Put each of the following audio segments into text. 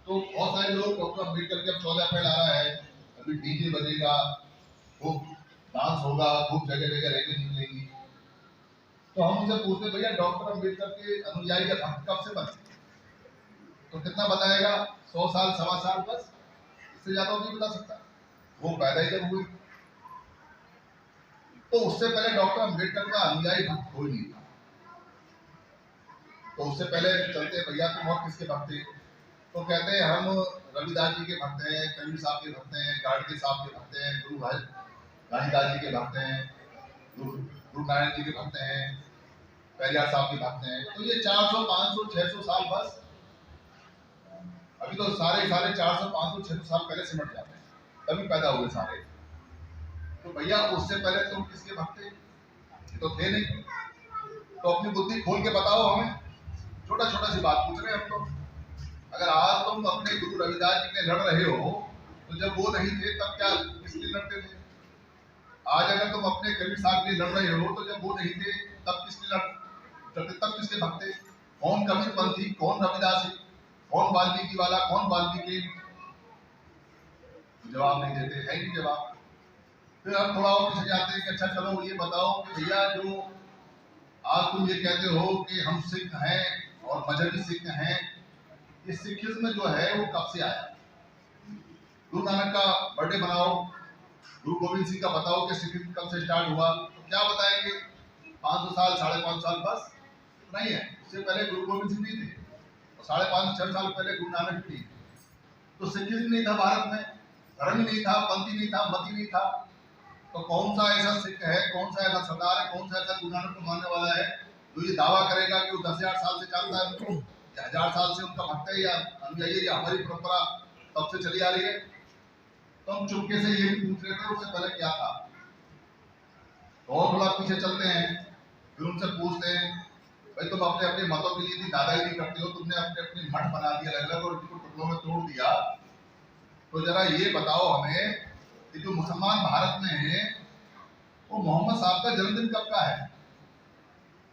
तो बहुत सारे लोग डॉक्टर अम्बेडकर के अब 14 अप्रैल आ रहा है, अभी डीजे बजेगा, खूब डांस होगा, खूब जगह जगह रैली निकलेगी। तो हम उनसे पूछते भैया डॉक्टर अम्बेडकर के अनुयायी या भक्त कब से बने? तो कितना बताएगा? 100 साल, 1.25 साल, बस, इससे ज्यादा नहीं बता सकता। वो पैदा ही जब हुए, तो उससे पहले डॉक्टर अम्बेडकर का अनुयायी भक्त कोई नहीं था। तो उससे पहले चलते भैया तुम और किसके भक्त थे? तो कहते हैं हम रविदास जी के भक्त हैं, कबीर साहब के भक्त हैं, गाड़गे साहब के भक्त हैं, गुरु भाई गाड़ीदास जी के भक्त हैं, गुरु नारायण जी के भक्त हैं, पेरियार साहब के भक्त हैं। तो ये 400, 500, 600 साल बस, अभी तो सारे 450, 500, 600 साल पहले सिमट जाते हैं, तभी पैदा हुए सारे। तो भैया उससे पहले तुम किसके भक्त थे? ये तो थे नहीं। तो अपनी बुद्धि खोल के बताओ हमें, छोटा छोटा सी बात पूछ रहे हैं हम तो। अगर आज तुम अपने गुरु रविदास जी के लड़ रहे हो, तो जब वो नहीं थे तब क्या किस लिए लड़ते थे? आज अगर तुम अपने कबीर साहब के लिए लड़ रहे हो, तो जब वो नहीं थे तब किसके लड़ते, तब किसके भक्त थे? कौन कबीर पंथी, कौन रविदासी, कौन वाल्मीकि वाला, कौन वाल्मीकि? जवाब नहीं देते, है नहीं जवाब। फिर हम थोड़ा और पीछे जाते हैं कि अच्छा चलो ये बताओ कि भैया जो आज तुम ये कहते हो कि हम सिख हैं और मजहबी सिख हैं, ये सिखिज्म जो है वो कब से आया? गुरु नानक का बर्थडे बनाओ, गुरु गोविंद सिंह का बताओ कि सिखिज्म कब से स्टार्ट हुआ, तो क्या बताएंगे? 500 साल, 550 साल, बस नहीं है। उससे पहले गुरु गोविंद सिंह नहीं थे, और 550, 6 साल पहले गुरु नानक भी। तो सिखिज्म नहीं था भारत में, धर्म ही नहीं था, पंथ ही नहीं था, मत ही नहीं था। तो कौन सा ऐसा सिख है, कौन सा ऐसा सरदार है, कौन सा ऐसा गुरु नानक को मानने वाला है जो ये दावा करेगा कि वो 10,000 साल से जानता है उनको, या 1000 साल से उनका भक्त है या अनुयायी, या हमारी परंपरा तब से चली आ रही है? तो हम चुपके से ये भी पूछ रहे थे उससे पहले क्या था। तो और थोड़ा पीछे चलते हैं, फिर उनसे पूछते हैं भाई तुम अपने अपने मतों के लिए दादागिरी करते हो, तुमने अपने अपने मठ बना दिया अलग अलग और उनको टुकड़ों में तोड़ दिया। तो जरा ये बताओ हमें कि जो मुसलमान भारत में है, वो मोहम्मद साहब का जन्मदिन कब का है?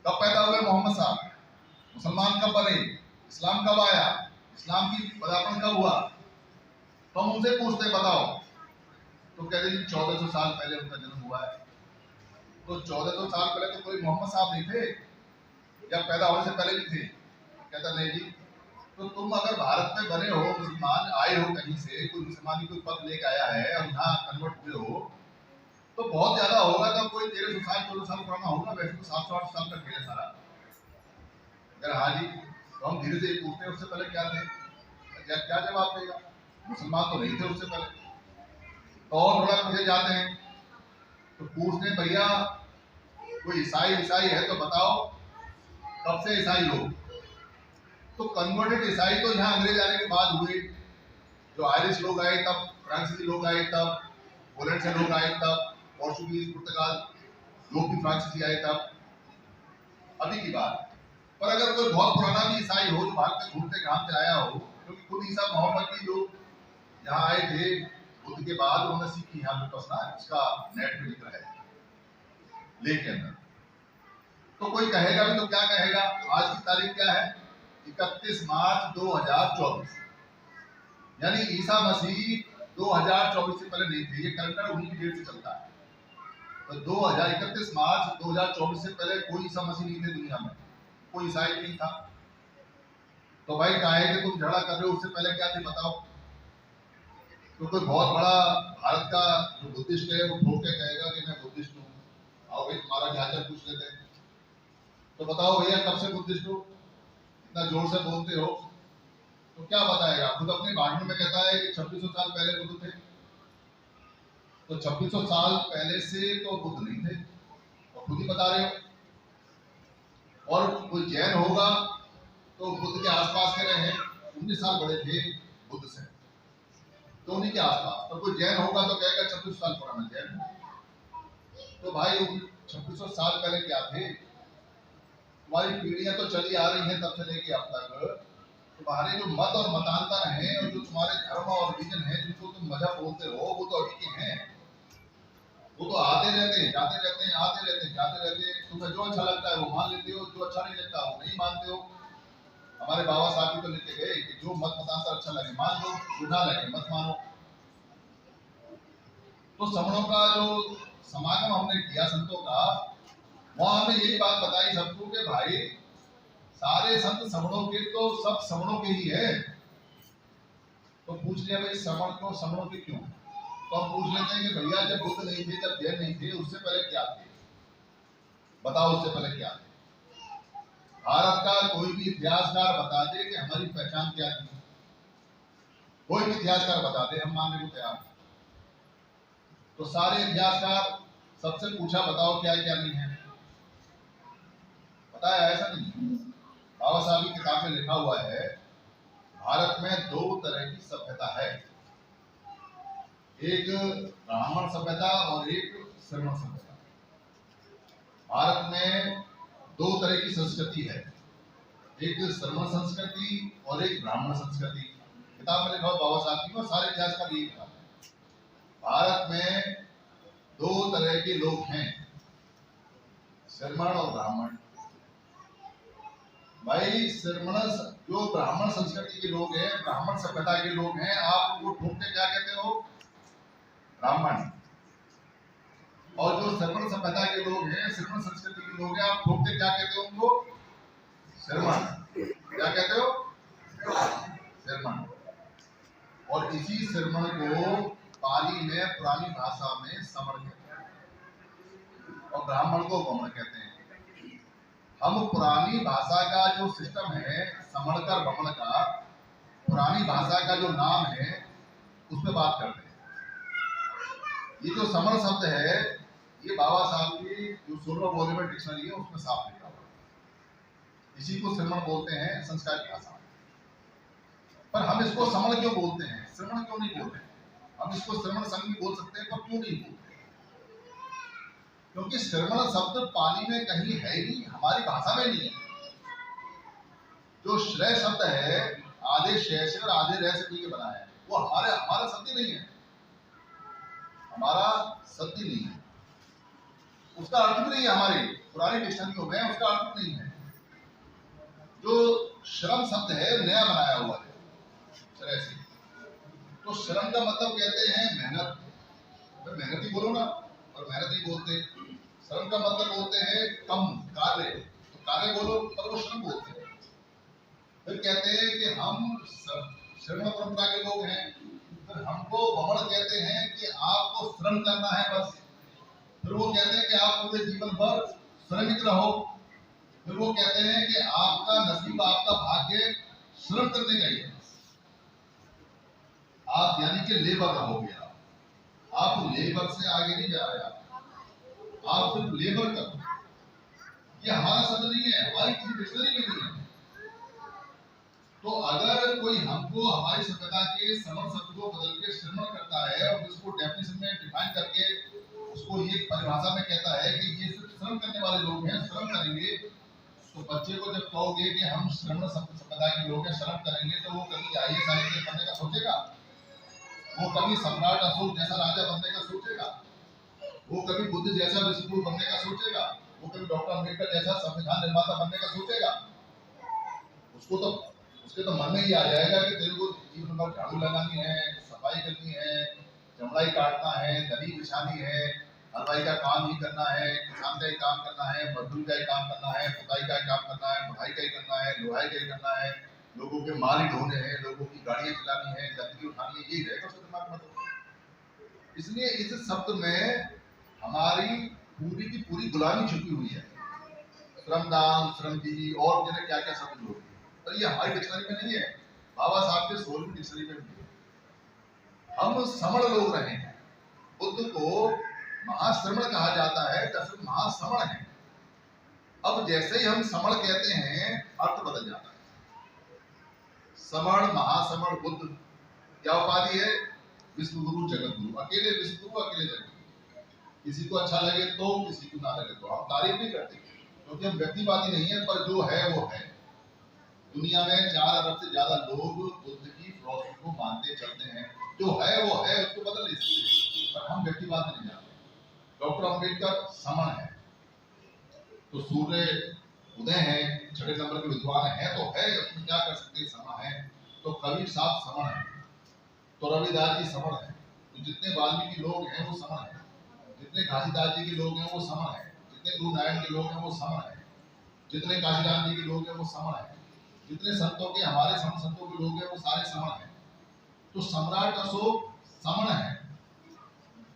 कब पैदा हुए मोहम्मद साहब? मुसलमान कब बने? इस्लाम कब आया? इस्लाम की पदार्पण कब हुआ? तो हम उनसे पूछते बताओ, तो कहते हैं 1400 साल पहले उनका जन्म हुआ है। तो 1400 साल पहले तो कोई मोहम्मद साहब नहीं थे, या पैदा होने से पहले भी थे? कहता नहीं जी। तो तुम अगर भारत में बने हो, मुसलमान आए हो कहीं से, कोई मुसलमानी कोई पद लेके आया है और यहाँ कन्वर्ट हुए हो, तो बहुत ज्यादा होगा तो कोई 1300 साल, 1400 साल पुराना होगा। वैसे तो 700, 800 साल का खेल है सारा। अगर हाँ जी, तो हम धीरे से पूछते हैं उससे पहले क्या थे? क्या जवाब देगा? मुसलमान तो नहीं थे उससे पहले। तो और थोड़ा पीछे जाते हैं, तो पूछते हैं भैया कोई ईसाई है तो बताओ कब से ईसाई हो? तो कन्वर्टेड ईसाई तो यहाँ अंग्रेज आने के बाद हुए। जो आयरिश लोग आए तब, फ्रांसीसी लोग आए तब, पोलैंड से लोग आए तब, पोर्चुगीज, पुर्तगाल लोग भी फ्रांसीसी आए तब, अभी की बात। पर अगर कोई बहुत पुराना भी ईसाई हो जो भारत में घूमते घामते आया हो, क्योंकि खुद ईसा मोहम्मद भी लोग यहाँ आए थे बुद्ध के बाद, उन्होंने सीखी यहाँ पे बसना, इसका नेट में लिख रहा है लेकिन। तो कोई कहेगा भी तो क्या कहेगा? आज की तारीख क्या है? 31 मार्च 2024, यानी ईसा मसीह 2024 से पहले नहीं थे। ये कैलेंडर उन्हीं की डेट से चलता है। तो 31 मार्च 2024 से पहले कोई ईसा मसीह नहीं थे दुनिया में, कोई ईसाई नहीं था। तो भाई काहे कि तुम झगड़ा कर रहे हो, उससे पहले क्या थी बताओ? तो कोई बहुत बड़ा भारत का जो बुद्धिस्ट है वो ठोक के कहेगा कि मैं बुद्धिस्ट हूँ, आओ भाई तुम्हारा क्या चल पूछ लेते हैं। तो बताओ भैया कब से बुद्धिस्ट हो? इतना जोर से बोलते हो तो क्या बताएगा? खुद अपने भाषण में कहता है कि 2600 साल पहले बुद्ध थे। तो 2600 साल पहले से तो बुद्ध नहीं थे, और खुद ही बता रहे हो। और कोई जैन होगा तो बुद्ध के आसपास के रहे हैं, 19 साल बड़े थे बुद्ध से, तो उन्हीं के आसपास। तो कोई जैन होगा तो कहेगा 2600 साल पुराना जैन। तो भाई 2600 साल पहले क्या थे? तुम्हारी पीढ़ियां तो चली आ रही हैं तब से लेके अब तक। तुम्हारे जो मत और मतांतर हैं, और जो तुम्हारे धर्म और रिलीजन है जिनको तुम मजहब बोलते हो, वो तो अभी के हैं। वो तो आते रहते हैं, जाते रहते हैं, आते रहते हैं, जाते रहते हैं। तुम्हें जो अच्छा लगता है वो मान लेते हो, जो अच्छा नहीं लगता वो नहीं मानते हो। हमारे बाबा साहब भी तो लिख के गए कि जो मत मतांतर अच्छा लगे मान लो, जो ना लगे मत मानो। तो समणों का जो समागम हमने किया संतों का, वहां हमने यही बात बताई सबको कि भाई सारे संत समणों के तो सब समणों के ही है। तो पूछ लिया भाई समण को समणों के क्यों? तो हम पूछ लेते हैं कि भैया जब बुद्ध नहीं थे, जब जैन नहीं थे, उससे पहले क्या थे? बताओ उससे पहले क्या थे? भारत का कोई भी इतिहासकार बता दे कि हमारी पहचान क्या थी। कोई भी इतिहासकार बता दे, हम मानने को तैयार हैं। तो सारे इतिहासकार सबसे पूछा बताओ क्या क्या नहीं है, बताया ऐसा नहीं। बाबा साहब की किताब में लिखा हुआ है भारत में दो तरह की सभ्यता है, एक ब्राह्मण सभ्यता और एक श्रमण सभ्यता। भारत में दो तरह की संस्कृति है, एक श्रमण संस्कृति और एक ब्राह्मण संस्कृति। किताब में लिखा हुआ बाबा साहब की और सारे इतिहास का यही लिखा है। भारत में दो तरह के लोग हैं, श्रमण और ब्राह्मण। भाई श्रमण जो ब्राह्मण संस्कृति के लोग हैं, ब्राह्मण सभ्यता के लोग हैं, आप उनको ठोक के क्या कहते हो? ब्राह्मण। और जो श्रमण सभ्यता के लोग हैं, श्रमण संस्कृति के लोग हैं, आप ठोक के क्या कहते हो उनको? श्रमण। क्या कहते हो? श्रमण। और इसी श्रमण को पाली में पुरानी भाषा में समण कहते हैं और ब्राह्मण को गौण कहते हैं। हम पुरानी भाषा का जो सिस्टम है समणकर बमण का, पुरानी भाषा का जो नाम है उस पर बात करते हैं। ये जो समण शब्द है ये बाबा साहब की जो 16 वॉल्यूम डिक्शनरी है उसमें साफ लिखा हुआ है। इसी को श्रमण बोलते हैं संस्कृत भाषा में। पर हम इसको समण क्यों बोलते हैं, श्रमण क्यों नहीं बोलते हैं? हम इसको श्रमण संघ भी बोल सकते हैं, पर क्यों नहीं बोलते? क्योंकि श्रमण शब्द पाली में कहीं है ही नहीं, हमारी भाषा में नहीं है। जो श्रेय शब्द है आधे शय से और आधे रह से मिलकर बना है, वो हमारा शब्द नहीं है, हमारा शब्द नहीं है। उसका अर्थ भी नहीं है, हमारी पुरानी डिक्शनरियों में उसका अर्थ नहीं है। जो श्रम शब्द है नया बनाया हुआ है श्रेय से। तो श्रम का मतलब कहते हैं मेहनत। मेहनत ही बोलो ना, और मेहनत ही बोलते। श्रम का मतलब बोलते हैं कम कार्य, तो कार्य बोलो पर वो श्रम बोलते हैं। फिर कहते हैं कि हम श्रमण परंपरा के लोग हैं, फिर हमको बमण कहते हैं कि आपको श्रम करना है बस। फिर वो कहते हैं कि आप पूरे जीवन भर श्रमिक रहो। फिर वो कहते हैं कि आपका नसीब आपका भाग्य श्रम करने का ही है, आप यानी कि लेबर रहोगे। आप लेबर से आगे नहीं जा रहे, आप सिर्फ लेबर करो। ये हमारा शब्द नहीं है, हमारी किसी डिक्शनरी में नहीं है। तो अगर कोई हमको हमारी सभ्यता के श्रमण शब्द को बदल के श्रमण करता है और उसको डेफिनेशन में डिफाइन करके उसको ये परिभाषा में कहता है कि ये सिर्फ श्रम करने वाले लोग हैं, श्रम करेंगे, तो बच्चे को जब कहोगे कि हम श्रमण सभ्यता के लोग हैं, श्रम करेंगे, तो वो कभी IAS IPS बनने का सोचेगा? वो कभी सम्राट अशोक जैसा राजा बनने का सोचेगा? वो कभी बुद्ध जैसा विश्वगुरु बनने का सोचेगा? वो कभी डॉक्टर अम्बेडकर जैसा संविधान निर्माता बनने का सोचेगा? उसके तो मन में ही आ जाएगा कि तेरे को जीवन भर झाड़ू लगानी है, सफाई करनी है, चमड़ाई काटना है, दरी बिछानी है, हलवाई का काम ही करना है, किसान का ही काम करना है, मजदूर का ही काम करना है, खुदाई का ही काम करना है, पढ़ाई का ही करना है, लोहाई का ही करना है, लोगों के माल ही ढोने हैं, लोगों की गाड़ियां चलानी है, गंदगी उठानी है, यही रहेगा उसका दिमाग में। इसलिए इस शब्द में हमारी पूरी की पूरी गुलामी छुपी हुई है। श्रमदान, श्रमजीवी और जैसे क्या क्या शब्द लोग, पर ये हमारी डिक्शनरी में नहीं है, बाबा साहब के 16वीं डिक्शनरी में भी है। हम समण लोग रहे हैं। बुद्ध को महाश्रमण कहा जाता है, दर्शन महाश्रमण है। अब जैसे ही हम समण कहते हैं अर्थ बदल जाता है। समण, महासमण, बुद्ध क्या उपाधि है? विश्वगुरु, जगत गुरु। अकेले विश्वगुरु, अकेले जगत गुरु। किसी को अच्छा लगे तो, किसी को ना लगे तो। हम तारीफ नहीं करते क्योंकि हम व्यक्तिवादी नहीं है, पर जो है वो है। दुनिया में 4 अरब से ज्यादा लोग बुद्ध की फिलॉसफी को मानते चलते हैं। जो है वो है, उसको बदल नहीं सकते, पर हम व्यक्तिवाद नहीं जानते। डॉक्टर अम्बेडकर समण है, तो सूर्य उदय है, छठे नंबर के विद्वान है तो है, उसमें क्या कर सकते, समा है। तो कबीर साहब समण है, तो रविदास जी समण है, तो जितने वाल्मीकि लोग हैं वो समण है, जितने घासीदास जी के लोग हैं वो समण है, जितने गुरु नारायण के लोग हैं वो समण है, जितने काशीराम जी के लोग हैं वो समण है, जितने संतों के, हमारे संतों के लोग हैं वो सारे समण है। तो सम्राट अशोक समण है,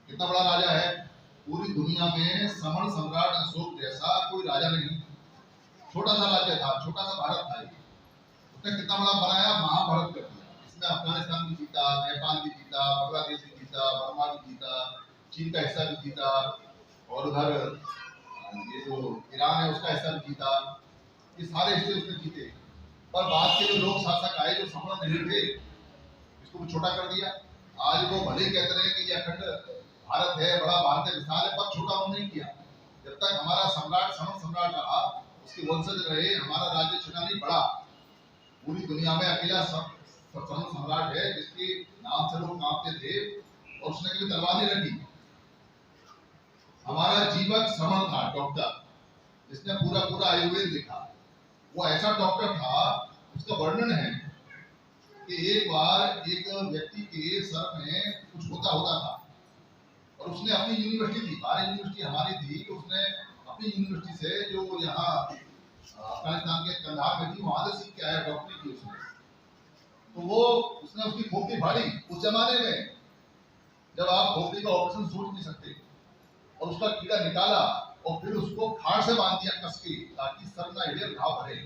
कितना बड़ा राजा है। पूरी दुनिया में समण सम्राट अशोक जैसा कोई राजा नहीं। छोटा सा राज्य था, छोटा सा भारत था, उसने कितना बड़ा बनाया, महाभारत कर दिया। इसमें अफगानिस्तान भी जीता, नेपाल भी जीता, बांग्लादेश भी जीता, बर्मा भी जीता, चीन का हिस्सा भी जीता, और उधर ये जो ईरान है उसका हिस्सा भी जीता। ये सारे हिस्से उसने जीते। पर बाद के जो लोग शासक आए जो समण नहीं थे, इसको भी छोटा कर दिया। आज वो भले ही कहते रहे कि ये अखंड भारत है, बड़ा भारत है, विशाल है, पर छोटा उन्होंने नहीं किया। जब तक हमारा सम्राट समण सम्राट रहा, उसके वंशज रहे, हमारा राज्य छोटा नहीं बढ़ा। पूरी दुनिया में अकेला समण सम्राट है जिसके नाम से लोग कांपते थे और उसने कभी तलवार नहीं रखी। हमारा जीवक समण था, डॉक्टर, जिसने पूरा पूरा आयुर्वेद लिखा। वो ऐसा डॉक्टर था, उसका वर्णन है कि एक बार एक व्यक्ति के सर में कुछ होता था और उसने अपनी यूनिवर्सिटी थी, 12 यूनिवर्सिटी हमारी थी, तो उसने अपनी यूनिवर्सिटी से जो यहाँ अफगानिस्तान के कंधार में थी वहां से सीख के आया, डॉक्टरी की उसने। तो वो उसने उसकी खोपड़ी फाड़ी। उस जमाने में जब आप खोपड़ी का ऑपरेशन सोच नहीं सकते, और उसका कीड़ा निकाला और फिर उसको खाट से बांध दिया कस के, ताकि सर ना हिले, घाव भरे।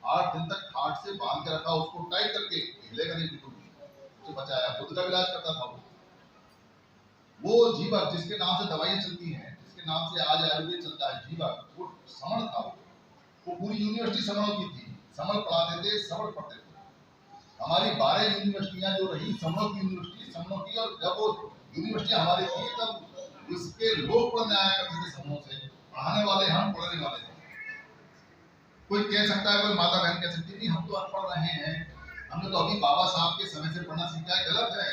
8 दिन तक खाट से बांध के रखा, उसको टाइट करके, हिलेगा नहीं बिल्कुल भी, उसे बचाया। खुद का इलाज करता था वो जीवक, जिसके नाम से दवाइयां चलती हैं, जिसके नाम से आज आयुर्वेद चलता है, जीवक, वो समण था। वो पूरी यूनिवर्सिटी समणों की थी, समण पढ़ाते थे, समण पढ़ते थे। हमारी 12 यूनिवर्सिटियां जो रही समणों की यूनिवर्सिटी, समणों की। और जब वो यूनिवर्सिटी हमारी थी तब इसके लोग पढ़ने आया करते थे समणों से, पढ़ाने वाले हम, पढ़ने वाले थे। कोई कह सकता है, कोई माता बहन कह सकती है, हम तो अनपढ़ रहे हैं, हमने तो अभी बाबा साहब के समय से पढ़ना सीखा है। गलत है,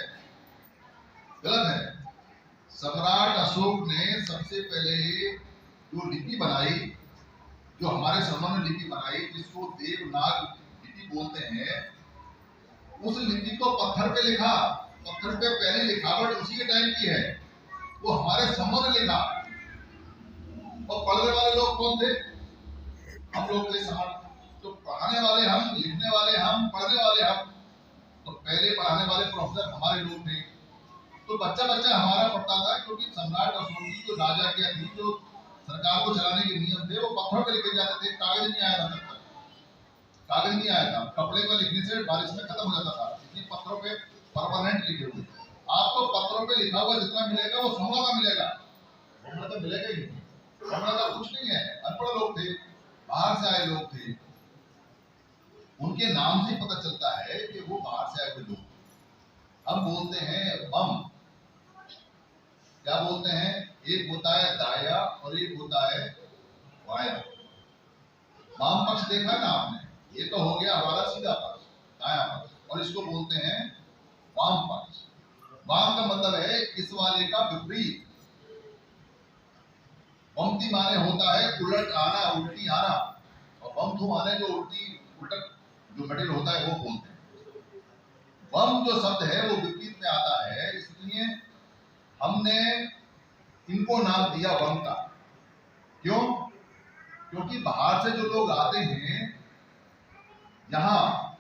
गलत है। सम्राट अशोक ने सबसे पहले जो लिपि बनाई, जो हमारे समय में लिपि बनाई, जिसको देवनाग लिपि बोलते हैं, उस लिपि को पत्थर पे लिखा। पत्थर पे पहले लिखावट उसी के टाइम की है, वो हमारे समय में लिखा। और पढ़ने वाले लोग कौन थे? हम लोग थे समण। तो पढ़ाने वाले हम, लिखने वाले हम, पढ़ने वाले हम। तो पहले पढ़ाने वाले प्रोफेसर हमारे लोग थे। तो बच्चा बच्चा हमारा पढ़ता था, क्योंकि सम्राट अशोक की जो राजा क्या थी, जो सरकार को चलाने के नियम थे, वो पत्थर पे लिखे जाते थे। कागज नहीं आया था तब तक, कागज नहीं आया था। कपड़े पर लिखने से बारिश में खत्म हो जाता था, इसलिए पत्थरों पे परमानेंट लिखे हुए। आपको पत्थरों पे लिखा हुआ जितना मिलेगा वो समण का मिलेगा, समण तो मिलेगा ही नहीं। समण का कुछ नहीं है। अनपढ़ लोग थे, बाहर से आए लोग थे, उनके नाम से पता चलता है कि वो बाहर से आए हुए लोग। हम बोलते हैं बम, क्या बोलते हैं? एक होता है दाया और एक होता है वाया। वाम पक्ष देखा ना आपने, ये तो हो गया हमारा सीधा पक्ष, दाया पक्ष, और इसको बोलते हैं वाम पक्ष। वाम का मतलब है इस वाले का विपरीत। वमती माने होता है उलट आना, उल्टी आना, और वमथु माने जो उल्टी उलट जो मटेरियल होता है वो बोलते हैं। वम जो शब्द है वो विपरीत में आता है, इसलिए हमने इनको नाम दिया वम का। क्यों? क्योंकि बाहर से जो लोग आते हैं, यहाँ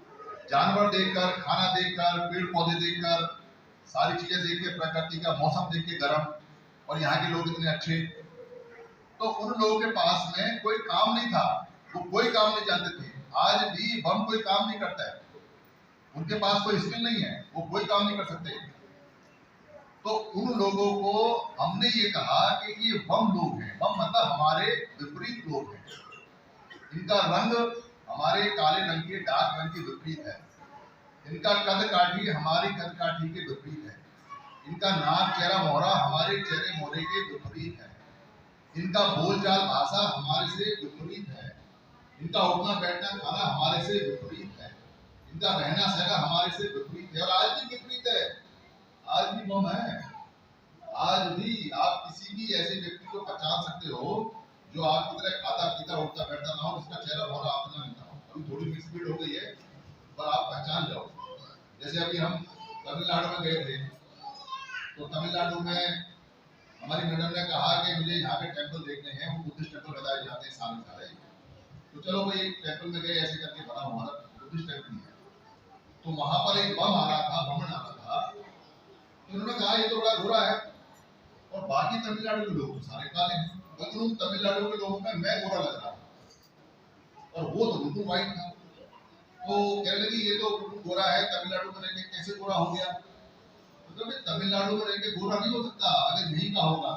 जानवर देखकर, खाना देखकर, पेड़ पौधे देखकर, सारी चीजें देख के, प्रकृति का मौसम देख के गर्म, और यहाँ के लोग इतने अच्छे, तो उन लोगों के पास में कोई काम नहीं था, वो कोई काम नहीं जानते थे। आज भी बम कोई काम नहीं करता है, उनके पास कोई स्किल नहीं है, वो कोई काम नहीं कर सकते। तो उन लोगों को हमने ये कहा कि ये वम लोग हैं। वम मतलब हमारे विपरीत लोग हैं। इनका रंग हमारे काले रंग के, डार्क रंग के विपरीत है। इनका कद काठी हमारी कद काठी के विपरीत है। इनका नाक चेहरा मोहरा हमारे चेहरे मोहरे के विपरीत है। इनका बोलचाल भाषा हमारे से विपरीत है। इनका उठना बैठना खाना हमारे से विपरीत है। इनका रहना सहना हमारे से विपरीत है, और आज भी विपरीत है। आज भी वम है। आज भी आप किसी भी ऐसे व्यक्ति को पहचान सकते हो जो आपकी तरह खाता पीता उठता बैठता ना हो, उसका चेहरा बहुत आपने अभी थोड़ी मिक्स भीड़ हो गई है, पर आप पहचान जाओ। जैसे अभी हम तमिलनाडु में गए थे, तो तमिलनाडु में हमारी मैडम ने कहा कि मुझे यहाँ के टेम्पल देखने हैं, वो बुद्धिस्ट टेम्पल बताए जाते हैं सारे। तो चलो भाई टेम्पल में गए, ऐसे करके बना हुआ बुद्धिस्ट टेम्पल है। तो वहां पर एक बम आ रहा था, भ्रमण आ रहा था। तो उन्होंने कहा ये तो बड़ा गोरा है, और बाकी तमिलनाडु के लोग सारे काले हैं, लेकिन उन तमिलनाडु के लोगों में मैं गोरा लग रहा था और वो तो बिल्कुल व्हाइट था। तो कहने लगी ये तो बिल्कुल गोरा है, तमिलनाडु में रहकर कैसे गोरा हो गया? तो तमिलनाडु में रहकर गोरा नहीं हो सकता अगर यहीं का होगा,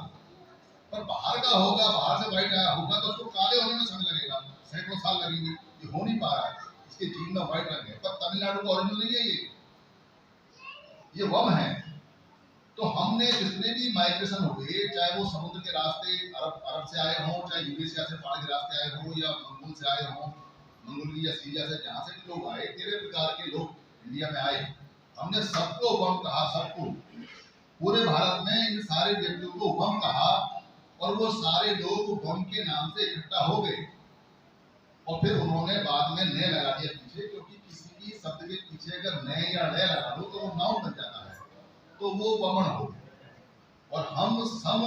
पर बाहर का होगा, बाहर से व्हाइट आया होगा तो उसको काले होने में समय लगेगा, सैकड़ों साल लगेंगे। ये हो नहीं पा रहा है, इसके जीन में व्हाइट रंग है, पर तमिलनाडु का ओरिजिनल नहीं है ये वम है। तो हमने जितने भी माइग्रेशन हुए, चाहे वो समुद्र के रास्ते अरब से आए हों, चाहे यूरेशिया से पहाड़ के रास्ते आए हों, या मंगोल से आए हों, मंगोलिया या सीरिया से, जहाँ से भी लोग आए, 13 प्रकार के लोग इंडिया में आए, हमने सबको वम कहा, सबको। पूरे भारत में इन सारे व्यक्तियों को वम कहा, और वो सारे लोग वम के नाम से इकट्ठा हो गए, और फिर उन्होंने बाद में नए लगा दिया पीछे, क्योंकि किसी भी शब्द के पीछे अगर नए या नए लगा दो तो वो नाउन बन जाता है, तो वो वमन हो गए। और हम सम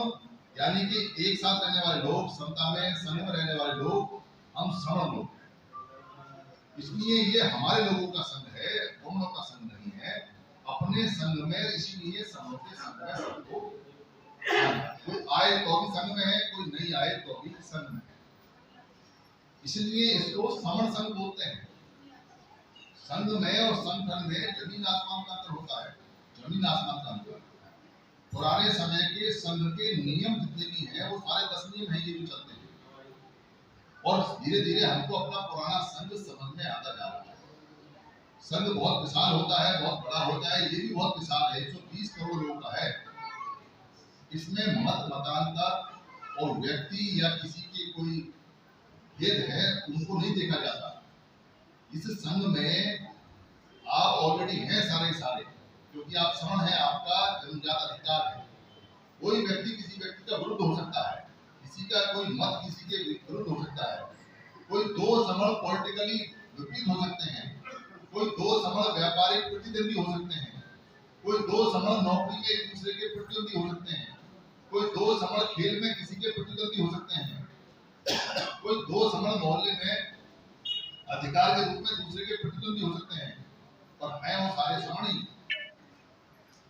यानी कि एक साथ रहने वाले लोग, समता में संग में रहने वाले लोग, हम सम लोग। इसलिए ये हमारे लोगों का संघ है, वमनों का संघ नहीं है। अपने संघ में, इसीलिए समों के संघ में सबको, कोई आए तो भी संघ में है, कोई नहीं आए तो भी संघ में है। इसलिए इसको समण संघ बोलते हैं। संघ में और संगठन में जमीन आसमान का अंतर होता है, जमीन आसमान का अंतर। पुराने समय के संघ के नियम जितने भी हैं वो सारे 10 नियम हैं, ये भी चलते हैं, और धीरे धीरे हमको अपना पुराना संघ समझ में आता जा रहा है। संघ बहुत विशाल होता है, बहुत बड़ा होता है, ये भी बहुत विशाल है, 120 करोड़ लोगों का है। इसमें मत मतांतर और व्यक्ति या किसी के कोई भेद है उनको नहीं देखा जाता। इस संघ में आप ऑलरेडी हैं सारे, क्योंकि आप सवर्ण हैं, आपका जन्मजात अधिकार है। कोई व्यक्ति किसी व्यक्ति का विरुद्ध हो सकता है, किसी का कोई मत किसी के विरुद्ध हो सकता है, कोई दो समण पॉलिटिकली विपरीत हो सकते हैं, कोई दो समण व्यापारिक प्रतिद्वंदी हो सकते हैं, कोई दो समण नौकरी के एक दूसरे के प्रतिद्वंदी हो सकते हैं, कोई दो समण खेल में किसी के प्रतिद्वंदी हो सकते हैं, कोई दो समण मोहल्ले में अधिकार के रूप में दूसरे के प्रतिद्वंदी हो सकते हैं, पर है वो सारे समण ही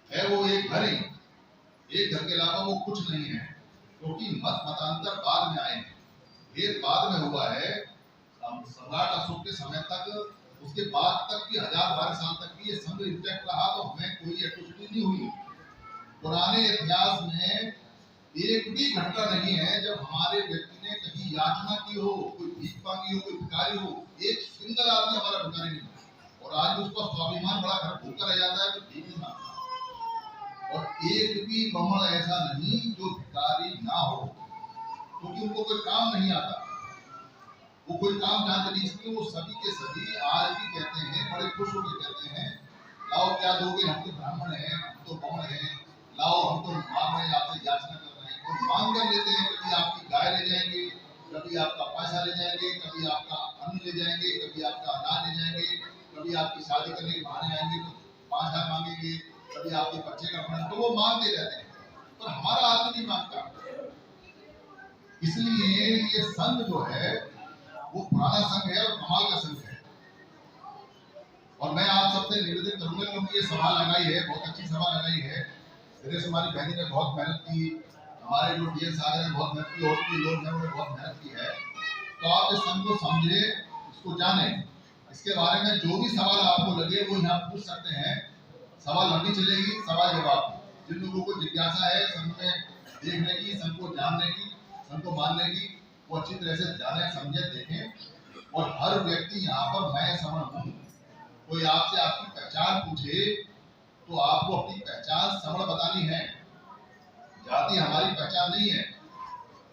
है। वो एक घर ही, एक घर के अलावा वो कुछ नहीं है, क्योंकि मत मतांतर बाद में आए हैं, भेद बाद में हुआ है। सम्राट अशोक के समय तक, उसके बाद तक भी 1000-12 साल तक भी ये संघ इंटैक्ट रहा, तो हमें कोई एट्रोसिटी नहीं हुई। पुराने इतिहास में एक भी घटना नहीं है जब हमारे व्यक्ति ने कहीं याचना की हो, कोई भीख मांगी हो, कोई भिखारी हो, एक सिंगल आदमी हमारा भिखारी नहीं। और आज उसका स्वाभिमान बड़ा घर भूखा रह जाता है तो भीख नहीं मांगता। और एक भी ब्राह्मण ऐसा नहीं जो भिखारी ना हो, क्योंकि उनको कोई काम नहीं आता, वो कोई काम जानते नहीं। इसलिए वो सभी के सभी आज भी कहते हैं, बड़े खुश होकर कहते हैं, लाओ क्या दोगे, हम तो ब्राह्मण हैं, हम तो ब्राह्मण हैं, लाओ हम तो मांग रहे हैं, आपसे याचना कर रहे हैं। और मांग कर लेते हैं, कभी आपकी गाय ले जाएंगे, कभी आपका पैसा ले जाएंगे, कभी आपका अन्न ले जाएंगे, कभी आपका अनाज ले जाएंगे, कभी आपकी शादी करने के बहाने आएंगे तो 5000 मांगेंगे, कभी आपके बच्चे का फंड, तो वो मांगते रहते हैं, पर हमारा आदमी नहीं मांगता। इसलिए ये संघ जो है वो पुराना संघ है और कमाल का संघ है। और मैं आप सबसे निवेदन करूंगा, क्योंकि ये सभा लगाई है, बहुत अच्छी सभा लगाई है, सुरेश कुमारी बहनी ने बहुत मेहनत की, हमारे जो डीएस साहब ने बहुत मेहनत की, और भी लोग हैं उन्होंने बहुत मेहनत की है। तो आप इस संघ को समझे, इसको जाने, इसके बारे में जो भी सवाल आपको लगे वो यहाँ पूछ सकते हैं। सवाल लंबी चलेगी, सवाल जवाब। जिन लोगों को जिज्ञासा है संघ में देखने की, संघ को जानने की, संघ को मानने की, वो अच्छी तरह से जाने, समझे, देखें। और हर व्यक्ति यहाँ पर मैं समझ हूँ, कोई आपसे आपकी पहचान पूछे तो आपको अपनी पहचान समझ बतानी है। जाति हमारी पहचान नहीं है,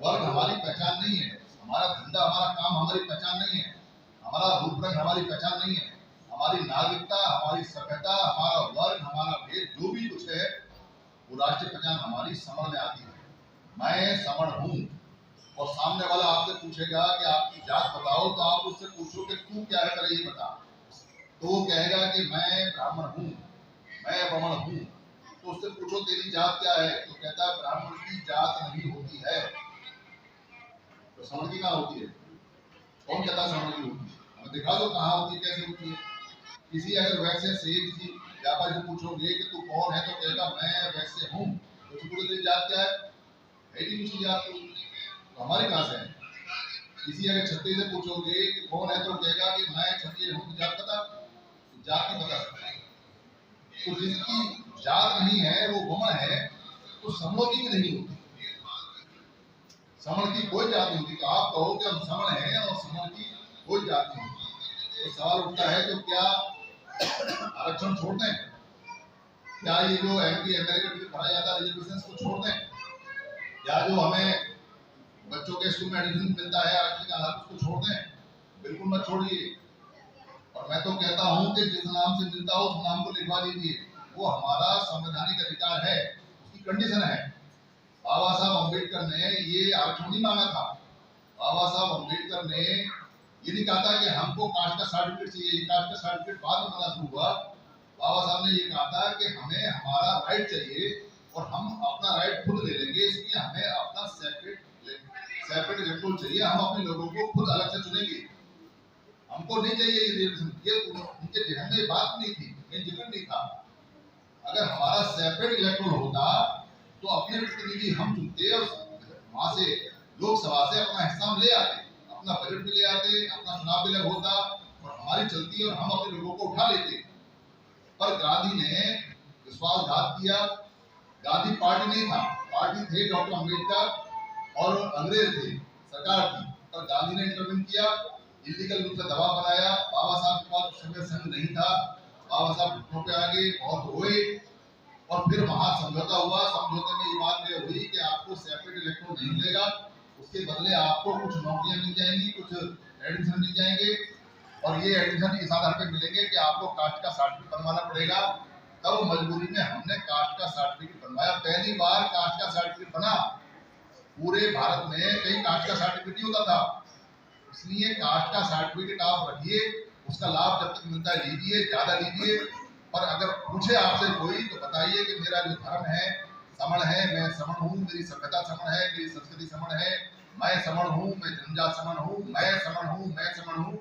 वर्ग हमारी पहचान नहीं है, हमारा धंधा, हमारा काम हमारी पहचान नहीं है, हमारा रूप रंग हमारी पहचान नहीं है। हमारी नागरिकता, हमारी सभ्यता, हमारा वर्ग, हमारा भेद, जो भी कुछ है वो राष्ट्रीय पहचान हमारी समण में आती है। मैं समण हूँ, और सामने वाला आपसे पूछेगा कि आपकी जात बताओ, तो आप उससे पूछो कि तू क्या है, पहले ये बता। तो वो कहेगा कि मैं ब्राह्मण हूँ, मैं ब्राह्मण हूँ। तो उससे पूछो तेरी जात क्या है, तो कहता है ब्राह्मण की जात नहीं होती है। तो समण की कहाँ होती है? कौन कहता है समण की होती है? हमें दिखा दो कहाँ होती है, कैसे होती है। किसी अगर वैसे से किसी व्यापारी से पूछोगे कि तू कौन है, तो कहेगा मैं वैसे हूँ। तो पूछो तेरी जात क्या है नहीं दूसरी जात। तो हमारी कहाँ से है? किसी अगर छत्तीस से पूछोगे कि कौन है, तो कहेगा कि मैं छत्तीस हूँ। तो जात पता, तो जात नहीं बता सकता। तो जिसकी जात नहीं है वो वमन है, तो समण की भी नहीं होती। समण की कोई जात नहीं होती। तो आप कहो कि हम समण हैं और समण की कोई जात नहीं होती, तो सवाल उठता है तो क्या आरक्षण छोड़ दें? क्या ये जो एमपी एमएलए का टिकट भरा जाता है रिजर्वेशन को छोड़ दें? या जो हमें बच्चों के स्कूल में एडमिशन मिलता है आरक्षण के आधार पर, उसको छोड़ दें? बिल्कुल मत छोड़िए। और मैं तो कहता हूं कि जिस नाम से मिलता हो उस नाम को लिखवा दीजिए। वो हमारा संवैधानिक अधिकार है, उसकी कंडीशन है। बाबा साहब अम्बेडकर ने ये आरक्षण नहीं मांगा था। बाबा साहब अम्बेडकर ने ये नहीं कहा था कि हमको कास्ट का सर्टिफिकेट चाहिए। कास्ट का सर्टिफिकेट बाद में बना शुरू हुआ। बाबा साहब ने ये कहा था कि हमें हमारा राइट चाहिए और हम अपना राइट खुद ले लेंगे, इसलिए हमें अपना सेपरेट इलेक्टोरल चाहिए। हम अपने लोगों को खुद अलग से चुनेंगे, हमको नहीं चाहिए ये रिजर्वेशन। ये उनके जहन में बात नहीं थी, ये जिक्र नहीं था। अगर हमारा सेपरेट इलेक्टोरल होता तो अपने प्रतिनिधि हम चुनते और वहां से लोकसभा से अपना हिस्सा ले आते, अपना बजट भी ले आते, अपना चुनाव भी अलग होता और हमारी चलती और हम अपने लोगों को उठा लेते। पर गांधी ने विश्वासघात किया। गांधी पार्टी नहीं था, पार्टी थे डॉक्टर अम्बेडकर और अंग्रेज थे, सरकार थी। पर गांधी ने इंटरव्यू किया, इलीगल रूप से दबाव बनाया। बाबा साहब के पास उस समय संघ नहीं था। बाबा साहब घुटनों पे आगे बहुत रोए और फिर वहां समझौता हुआ। समझौते में ये बात तय हुई कि आपको सेपरेट इलेक्टोरल नहीं मिलेगा, उसके बदले आपको कुछ नौकरियां मिल जाएंगी, कुछ एडमिशन मिल जाएंगे और ये एडमिशन इस आधार पर मिलेंगे कि आपको कास्ट का सर्टिफिकेट बनवाना पड़ेगा। तब मजबूरी में हमने कास्ट का सर्टिफिकेट बनवाया। पहली बार कास्ट का सर्टिफिकेट बना। पूरे भारत में कहीं कास्ट का सर्टिफिकेट नहीं होता था। इसलिए कास्ट का सर्टिफिकेट आप रखिए, उसका लाभ जब तक मिलता है लीजिए, ज्यादा लीजिए। पर अगर पूछे आपसे कोई तो बताइए कि मेरा जो धर्म है समण है, मैं समण हूँ, मेरी सभ्यता समण है, मेरी संस्कृति समण है, मैं समण हूँ, मैं जनजात समण हूँ, मैं समण हूँ, मैं समण हूँ,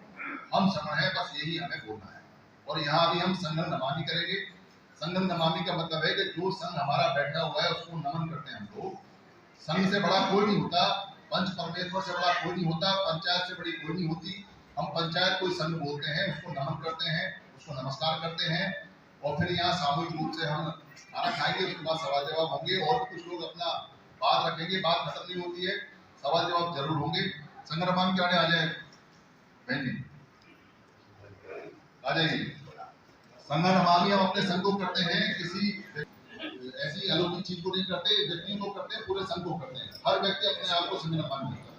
हम समण है। बस यही हमें बोलना है। और यहाँ भी हम संघम नमामि करेंगे। संघम नमामि का मतलब है कि जो संघ हमारा बैठा हुआ है उसको नमन करते हैं हम लोग। संघ से बड़ा कोई नहीं होता, पंच परमेश्वर से बड़ा कोई नहीं होता, पंचायत से बड़ी कोई नहीं होती। हम पंचायत कोई संघ बोलते हैं, उसको नमन करते हैं, उसको नमस्कार करते हैं। और फिर यहाँ सामूहिक रूप से हम खाना खाएंगे, उसके बाद सवाल जवाब होंगे और कुछ लोग अपना बात रखेंगे। बात खत्म नहीं होती है, सवाल जवाब जरूर होंगे। संग्राम के आने आ जाए बहन जी, आ जाइए। संग्रामी हम अपने संघ को करते हैं, किसी ऐसी अलौकिक चीज को नहीं करते, व्यक्ति को करते हैं, पूरे संघ को करते हैं। हर व्यक्ति अपने आप को संग्राम करता है।